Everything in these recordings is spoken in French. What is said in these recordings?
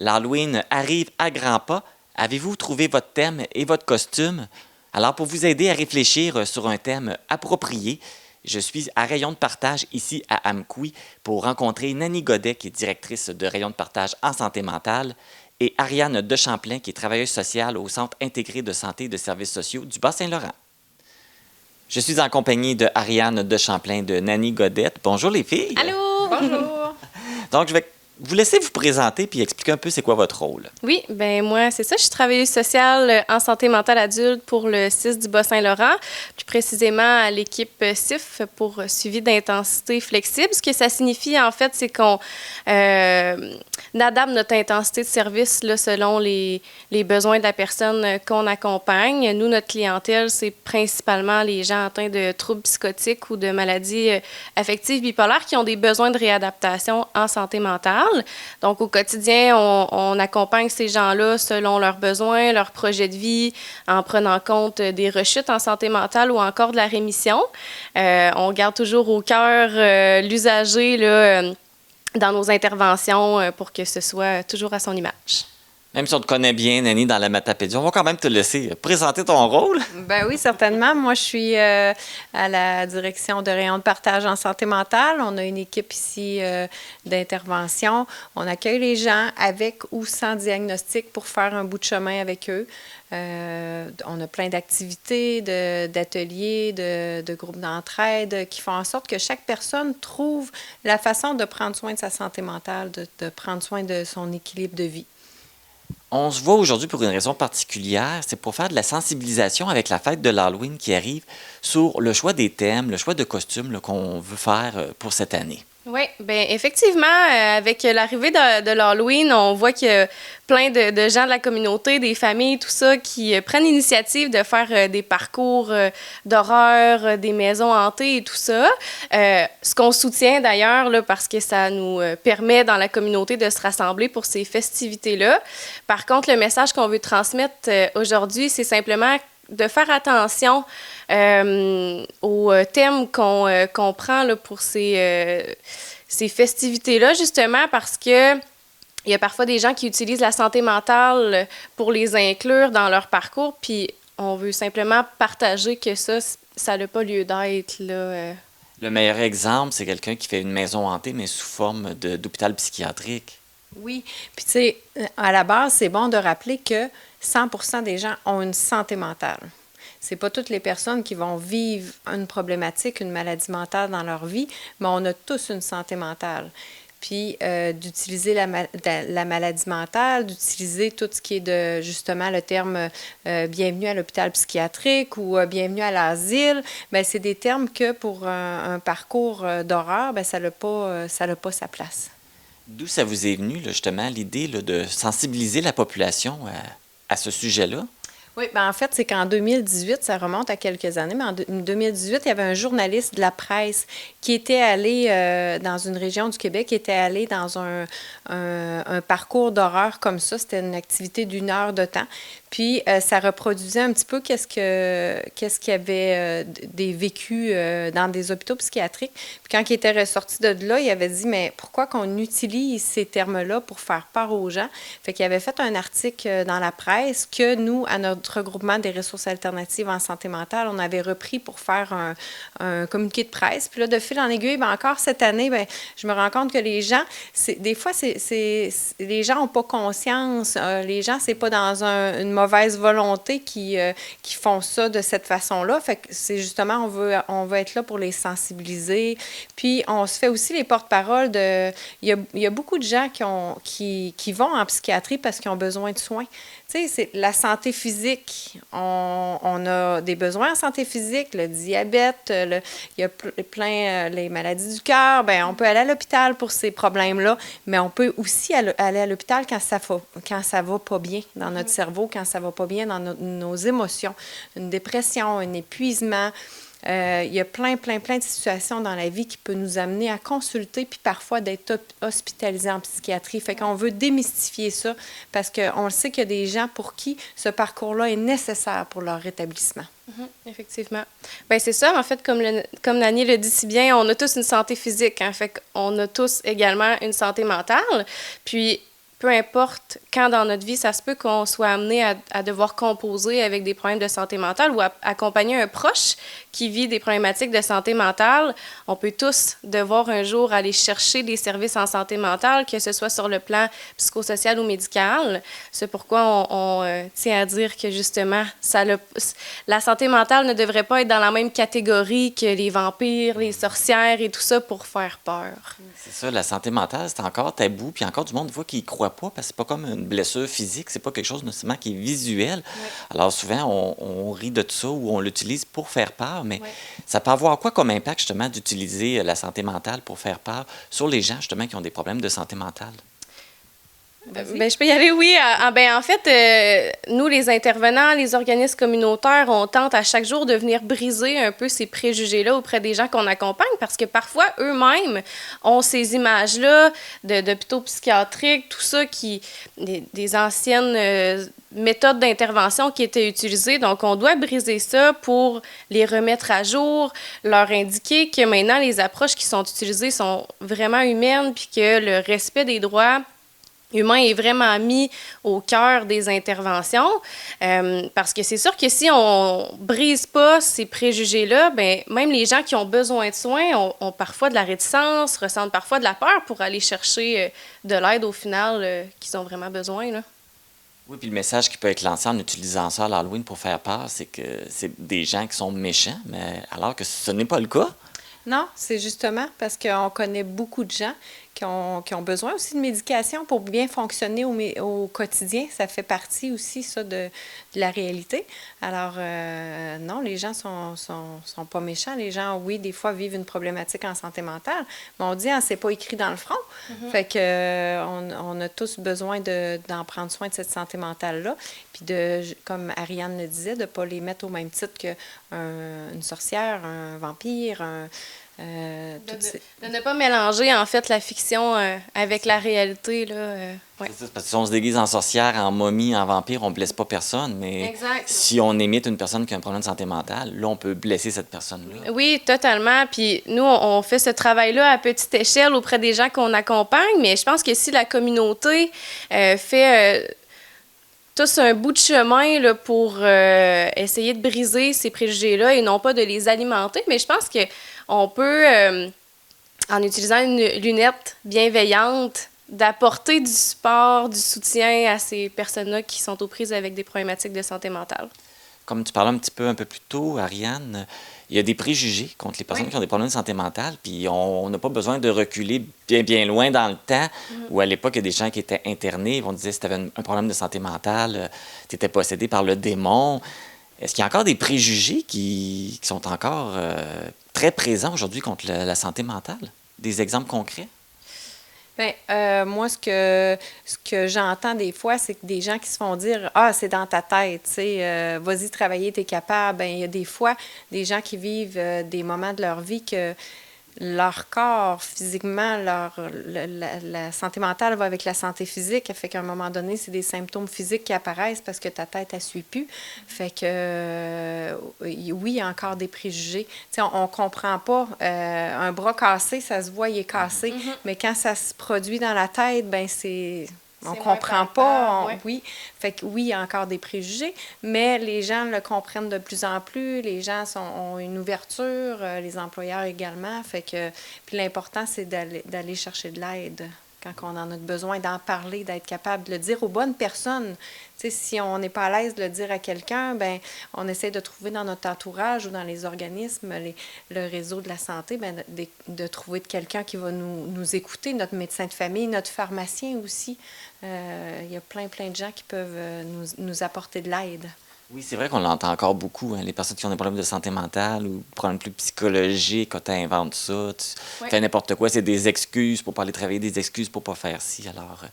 L'Halloween arrive à grands pas. Avez-vous trouvé votre thème et votre costume? Alors, pour vous aider à réfléchir sur un thème approprié, je suis à Rayon de partage ici à Amqui pour rencontrer Nanny Godet, qui est directrice de Rayon de partage en santé mentale, et Ariane Dechamplain, qui est travailleuse sociale au Centre intégré de santé et de services sociaux du Bas-Saint-Laurent. Je suis en compagnie de Ariane Dechamplain de Nanny Godet. Bonjour les filles! Allô! Bonjour! Donc, je vais vous laisser vous présenter puis expliquer un peu c'est quoi votre rôle. Oui, ben moi, c'est ça. Je suis travailleuse sociale en santé mentale adulte pour le CIS du Bas-Saint-Laurent, plus précisément à l'équipe CIF pour suivi d'intensité flexible. Ce que ça signifie, en fait, c'est qu'on adapte notre intensité de service là, selon les besoins de la personne qu'on accompagne. Nous, notre clientèle, c'est principalement les gens atteints de troubles psychotiques ou de maladies affectives bipolaires qui ont des besoins de réadaptation en santé mentale. Donc, au quotidien, on accompagne ces gens-là selon leurs besoins, leurs projets de vie, en prenant compte des rechutes en santé mentale ou encore de la rémission. On garde toujours au cœur l'usager là, dans nos interventions pour que ce soit toujours à son image. Même si on te connaît bien, Nanny, dans la Matapédie, on va quand même te laisser présenter ton rôle. Ben oui, certainement. Moi, je suis à la direction de Rayon de partage en santé mentale. On a une équipe ici d'intervention. On accueille les gens avec ou sans diagnostic pour faire un bout de chemin avec eux. On a plein d'activités, d'ateliers, de groupes d'entraide qui font en sorte que chaque personne trouve la façon de prendre soin de sa santé mentale, de prendre soin de son équilibre de vie. On se voit aujourd'hui pour une raison particulière, c'est pour faire de la sensibilisation avec la fête de l'Halloween qui arrive sur le choix des thèmes, le choix de costumes qu'on veut faire pour cette année. Oui, bien effectivement, avec l'arrivée de l'Halloween, on voit qu'il y a plein de gens de la communauté, des familles, tout ça, qui prennent l'initiative de faire des parcours d'horreur, des maisons hantées et tout ça. Ce qu'on soutient d'ailleurs, là, parce que ça nous permet dans la communauté de se rassembler pour ces festivités-là. Par contre, le message qu'on veut transmettre aujourd'hui, c'est simplement de faire attention aux thèmes qu'on prend là, pour ces festivités-là, justement parce que il y a parfois des gens qui utilisent la santé mentale pour les inclure dans leur parcours, puis on veut simplement partager que ça n'a pas lieu d'être, là. Le meilleur exemple, c'est quelqu'un qui fait une maison hantée, mais sous forme d'hôpital psychiatrique. Oui, puis tu sais, à la base, c'est bon de rappeler que 100% des gens ont une santé mentale. C'est pas toutes les personnes qui vont vivre une problématique, une maladie mentale dans leur vie, mais on a tous une santé mentale. Puis d'utiliser la maladie mentale, d'utiliser tout ce qui est de, justement, le terme bienvenue à l'hôpital psychiatrique ou bienvenue à l'asile, bien, c'est des termes que pour un parcours d'horreur, bien, ça n'a pas sa place. D'où ça vous est venu, là, justement, l'idée là, de sensibiliser la population à ce sujet-là? Oui, bien en fait, c'est qu'en 2018, ça remonte à quelques années, mais en 2018, il y avait un journaliste de la presse qui était allé dans une région du Québec, qui était allé dans un parcours d'horreur comme ça. C'était une activité d'1 heure de temps. Puis, ça reproduisait un petit peu qu'est-ce qu'il y avait des vécus dans des hôpitaux psychiatriques. Puis, quand il était ressorti de là, il avait dit, mais pourquoi qu'on utilise ces termes-là pour faire peur aux gens? Fait qu'il avait fait un article dans la presse que nous, à notre regroupement des ressources alternatives en santé mentale, on avait repris pour faire un communiqué de presse. Puis là, de fil en aiguille, bien, encore cette année, bien, je me rends compte que les gens, des fois, les gens n'ont pas conscience. Les gens, c'est pas dans une mauvaise volonté qui font ça de cette façon-là. Fait que c'est justement, on veut être là pour les sensibiliser. Puis, on se fait aussi les porte-paroles de... Il y a beaucoup de gens qui vont en psychiatrie parce qu'ils ont besoin de soins. Tu sais, c'est la santé physique. On a des besoins en santé physique, le diabète, il y a plein les maladies du cœur. Bien, on peut aller à l'hôpital pour ces problèmes-là, mais on peut aussi aller à l'hôpital quand ça va pas bien dans notre cerveau, quand ça va pas bien dans nos émotions. Une dépression, un épuisement. Il y a plein de situations dans la vie qui peuvent nous amener à consulter puis parfois d'être hospitalisés en psychiatrie. Fait qu'on veut démystifier ça parce qu'on le sait qu'il y a des gens pour qui ce parcours-là est nécessaire pour leur rétablissement. Effectivement. Bien, c'est ça. En fait, comme Nanny le dit si bien, on a tous une santé physique. Hein, fait qu'on a tous également une santé mentale. Puis, peu importe quand dans notre vie, ça se peut qu'on soit amené à devoir composer avec des problèmes de santé mentale ou à accompagner un proche qui vit des problématiques de santé mentale. On peut tous devoir un jour aller chercher des services en santé mentale, que ce soit sur le plan psychosocial ou médical. C'est pourquoi on tient à dire que justement, la santé mentale ne devrait pas être dans la même catégorie que les vampires, les sorcières et tout ça pour faire peur. C'est ça, la santé mentale, c'est encore tabou, puis encore du monde, des fois, qui y croit pas, parce que c'est pas comme une blessure physique, c'est pas quelque chose nécessairement qui est visuel. Ouais. Alors souvent, on rit de tout ça ou on l'utilise pour faire peur, mais ça peut avoir quoi comme impact, justement, d'utiliser la santé mentale pour faire peur sur les gens, justement, qui ont des problèmes de santé mentale? Je peux y aller, oui. En fait, nous, les intervenants, les organismes communautaires, on tente à chaque jour de venir briser un peu ces préjugés-là auprès des gens qu'on accompagne parce que parfois, eux-mêmes ont ces images-là d'hôpitaux psychiatriques, tout ça, des anciennes méthodes d'intervention qui étaient utilisées. Donc, on doit briser ça pour les remettre à jour, leur indiquer que maintenant, les approches qui sont utilisées sont vraiment humaines puis que le respect des droits humain est vraiment mis au cœur des interventions, parce que c'est sûr que si on brise pas ces préjugés-là, ben même les gens qui ont besoin de soins ont parfois de la réticence, ressentent parfois de la peur pour aller chercher de l'aide au final qu'ils ont vraiment besoin, là. Oui, puis le message qui peut être lancé en utilisant ça à l'Halloween pour faire peur, c'est que c'est des gens qui sont méchants, mais alors que ce n'est pas le cas. Non, c'est justement parce qu'on connaît beaucoup de gens qui ont besoin aussi de médication pour bien fonctionner au quotidien. Ça fait partie aussi, ça, de la réalité. Alors, non, les gens sont pas méchants. Les gens, oui, des fois, vivent une problématique en santé mentale, mais on dit, c'est pas écrit dans le front. Mm-hmm. Fait que on a tous besoin d'en prendre soin de cette santé mentale-là. Puis comme Ariane le disait, de ne pas les mettre au même titre qu'une sorcière, un vampire, de ne pas mélanger, en fait, la fiction avec la réalité, là. Ouais. C'est ça, parce que si on se déguise en sorcière, en momie, en vampire, on ne blesse pas personne, mais exact. Si on imite une personne qui a un problème de santé mentale, là, on peut blesser cette personne-là. Oui, totalement. Puis nous, on fait ce travail-là à petite échelle auprès des gens qu'on accompagne, mais je pense que si la communauté fait tous un bout de chemin là, pour essayer de briser ces préjugés-là et non pas de les alimenter, mais je pense qu'on peut, en utilisant une lunette bienveillante, d'apporter du support, du soutien à ces personnes-là qui sont aux prises avec des problématiques de santé mentale. Comme tu parlais un peu plus tôt, Ariane, il y a des préjugés contre les personnes qui ont des problèmes de santé mentale, puis on n'a pas besoin de reculer bien, bien loin dans le temps, où à l'époque, il y a des gens qui étaient internés, on disait si tu avais un problème de santé mentale, tu étais possédé par le démon. Est-ce qu'il y a encore des préjugés qui sont encore très présents aujourd'hui contre la santé mentale? Des exemples concrets? Bien, moi, ce que j'entends des fois, c'est que des gens qui se font dire « Ah, c'est dans ta tête, tu sais, vas-y travailler, t'es capable. » Bien, il y a des fois des gens qui vivent des moments de leur vie que leur corps, physiquement, la santé mentale va avec la santé physique. Ça fait qu'à un moment donné, c'est des symptômes physiques qui apparaissent parce que ta tête, elle ne suit plus. Fait que, oui, il y a encore des préjugés. Tu sais, on ne comprend pas. Un bras cassé, ça se voit, il est cassé. Mm-hmm. Mais quand ça se produit dans la tête, bien, on ne comprend pas. Oui. Fait que oui, il y a encore des préjugés, mais les gens le comprennent de plus en plus. Les gens ont une ouverture, les employeurs également. Fait que, puis l'important, c'est d'aller chercher de l'aide quand on en a besoin, d'en parler, d'être capable de le dire aux bonnes personnes. Tu sais, si on n'est pas à l'aise de le dire à quelqu'un, bien, on essaie de trouver dans notre entourage ou dans les organismes, le réseau de la santé, bien, de trouver quelqu'un qui va nous écouter, notre médecin de famille, notre pharmacien aussi. Il y a plein de gens qui peuvent nous apporter de l'aide. Oui, c'est vrai qu'on l'entend encore beaucoup. Hein, les personnes qui ont des problèmes de santé mentale ou des problèmes plus psychologiques, quand tu inventes ça, tu fais n'importe quoi, c'est des excuses pour pas aller travailler, des excuses pour pas faire ci. Alors,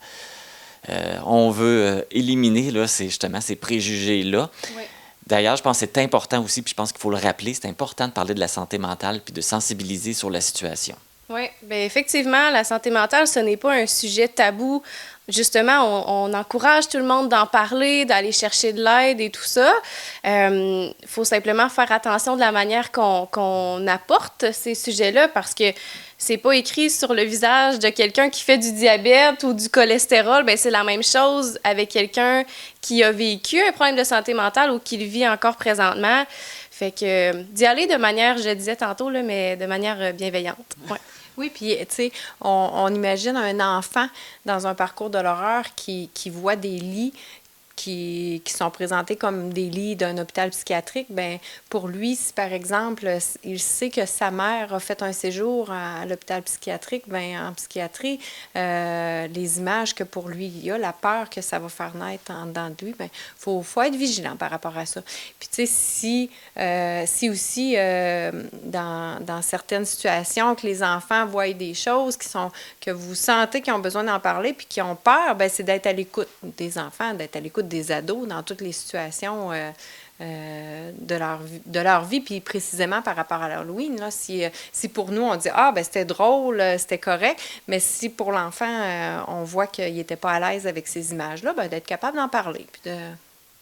on veut éliminer là, justement ces préjugés-là. Oui. D'ailleurs, je pense que c'est important aussi, puis je pense qu'il faut le rappeler, c'est important de parler de la santé mentale puis de sensibiliser sur la situation. Oui, bien effectivement, la santé mentale, ce n'est pas un sujet tabou. Justement, on encourage tout le monde d'en parler, d'aller chercher de l'aide et tout ça. Faut simplement faire attention de la manière qu'on apporte ces sujets-là parce que c'est pas écrit sur le visage de quelqu'un qui fait du diabète ou du cholestérol, ben c'est la même chose avec quelqu'un qui a vécu un problème de santé mentale ou qui le vit encore présentement. Fait que d'y aller de manière, je le disais tantôt, là, mais de manière bienveillante. Ouais. Oui, puis, tu sais, on imagine un enfant dans un parcours de l'horreur qui voit des lits qui sont présentés comme des lits d'un hôpital psychiatrique. Bien, pour lui, si par exemple, il sait que sa mère a fait un séjour à l'hôpital psychiatrique, bien, en psychiatrie, les images que pour lui il y a, la peur que ça va faire naître en dedans de lui, bien, faut être vigilant par rapport à ça. Puis, tu sais, si aussi, dans certaines situations, que les enfants voient des choses que vous sentez qu'ils ont besoin d'en parler puis qu'ils ont peur, bien, c'est d'être à l'écoute des enfants, d'être à l'écoute des ados dans toutes les situations de leur vie, puis précisément par rapport à l'Halloween. Là, si pour nous, on dit « Ah, ben c'était drôle, c'était correct », mais si pour l'enfant, on voit qu'il n'était pas à l'aise avec ces images-là, ben, d'être capable d'en parler. Puis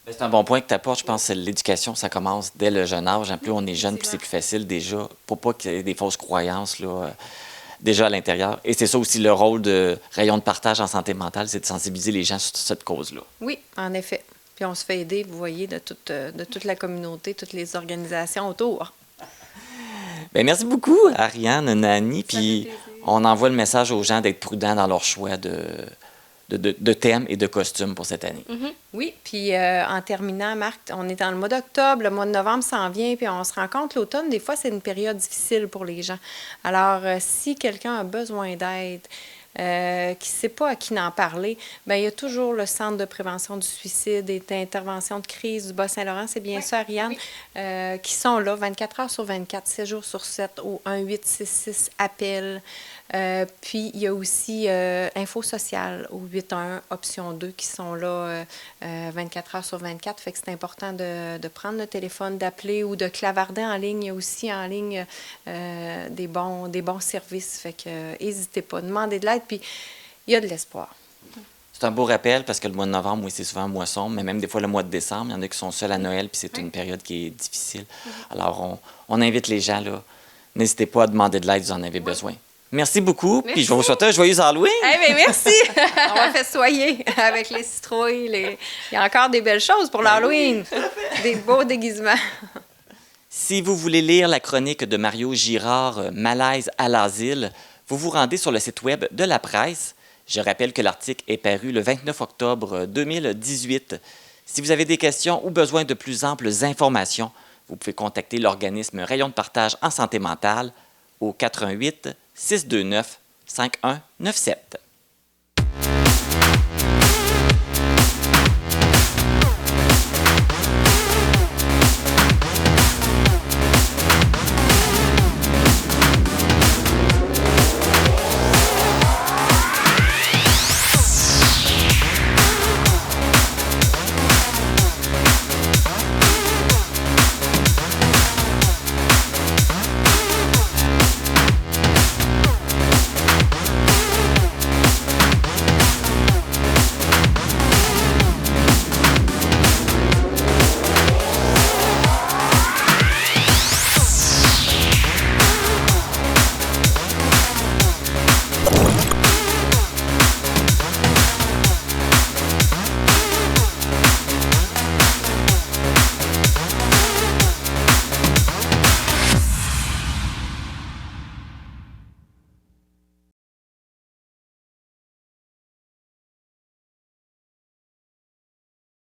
C'est un bon point que tu apportes. Je pense que l'éducation, ça commence dès le jeune âge. Plus on est jeune, plus c'est plus facile déjà, pour pas qu'il y ait des fausses croyances là, déjà à l'intérieur. Et c'est ça aussi le rôle de rayon de partage en santé mentale, c'est de sensibiliser les gens sur cette cause-là. Oui, en effet. Puis on se fait aider, vous voyez, de toute la communauté, toutes les organisations autour. Bien, merci beaucoup, Ariane, Nani. Puis on envoie le message aux gens d'être prudents dans leur choix de thèmes et de costumes pour cette année. Mm-hmm. Oui, puis en terminant, Marc, on est dans le mois d'octobre, le mois de novembre s'en vient, puis on se rend compte l'automne, des fois, c'est une période difficile pour les gens. Alors, si quelqu'un a besoin d'aide, qui ne sait pas à qui en parler, bien, il y a toujours le Centre de prévention du suicide et d'intervention de crise du Bas-Saint-Laurent, c'est bien ça, Ariane, qui sont là 24 heures sur 24, 7 jours sur 7 au 1-866-APPEL. Puis, il y a aussi Info Sociale au 811 option 2 qui sont là 24 heures sur 24. Fait que c'est important de prendre le téléphone, d'appeler ou de clavarder en ligne. Il y a aussi en ligne des bons services. Fait que n'hésitez pas, demandez de l'aide. Puis, il y a de l'espoir. C'est un beau rappel parce que le mois de novembre, oui, c'est souvent moisson, mais même des fois le mois de décembre, il y en a qui sont seuls à Noël, puis c'est une période qui est difficile. Alors, on invite les gens, là, n'hésitez pas à demander de l'aide si vous en avez besoin. Merci beaucoup, puis je vais vous souhaiter un joyeux Halloween. Eh bien, merci. On va festoyer avec les citrouilles. Il y a encore des belles choses pour l'Halloween. Des beaux déguisements. Si vous voulez lire la chronique de Mario Girard, Malaise à l'asile, vous vous rendez sur le site web de la presse. Je rappelle que l'article est paru le 29 octobre 2018. Si vous avez des questions ou besoin de plus amples informations, vous pouvez contacter l'organisme Rayon de partage en santé mentale au 88 629 5197.